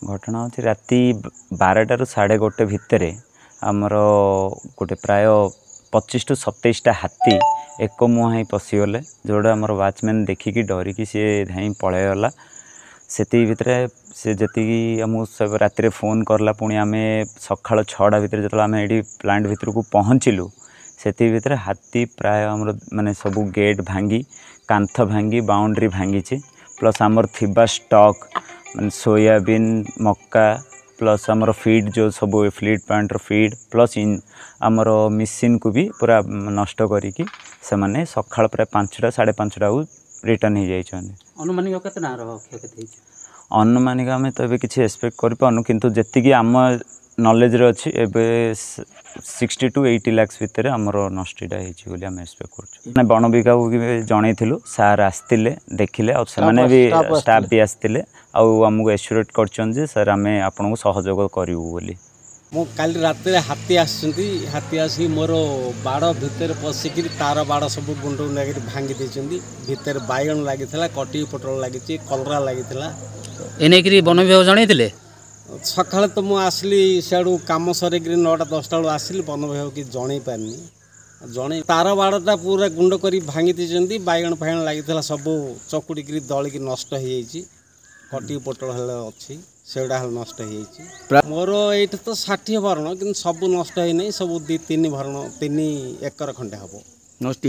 घटना हूँ राति 12 ରୁ 1:30 भितर आमर गोटे प्राय 25 ରୁ 27टा हाथी एक मुहां पशिगले जोड़ा आमर वाचमैन देखिकी डरिकी सी धाई पलैगला से भितर से जी आमको सब राति फोन करला पुणी आम सका 6टा भितर जो आम ये प्लांट भितर को पहुँचलु से भितर हाथी प्राय आमर माने सब गेट भांगी कांथ भांगी बाउंड्री भांगी प्लस आमर थिबा स्टॉक माने सोयाबीन मक्का प्लस आमर फीड जो सब फ्लीड प्लांटर फीड प्लस आमर मिसिन को भी पूरा नष्ट करिकी से माने सकाळ प्राय 5टा 5:30 को रिटर्न हो जाइछन। अनुमानिक केतना क्षति अनुमानिक आम तो ये किसी एक्सपेक्ट करूँ किंतु जी आम नॉलेज रे अच्छी एबे 60 to 80 लाख भितर आमर नष्टा होगी आम एक्सपेक्ट कर वन विभाग भी जनइलु सार आसते देखिले और से भी स्टाफ भी आसते आमको एश्योरेट कर सर आम आपन को सहयोग करूँ बोली। मो काली रात हाथी हाथी आसी मोर बाड़ भितर पशिक तार बाड़ सब गुंड लगे भांगी देती भितर बैगण लगी कटी पोटल लगी कलरा लगी एने वन विभाग जनइले सका तो मुझे आसली सियाड़ू कम सरिक 9टा 10टा बेलू आसली वन विभाग कि जन पारनी जन तार बाड़टा पूरा गुंड कर भांगी देती बैगण फाइगण लगी सब चकुड़ी दलिक नष्ट हो कटी पोटल अच्छी सेगुड़ा नष्ट हो मोर ये तो 60 भरण कि सब नष्ट होना सब 2-3 भरण 3 एकर खंडे हम नष्ट।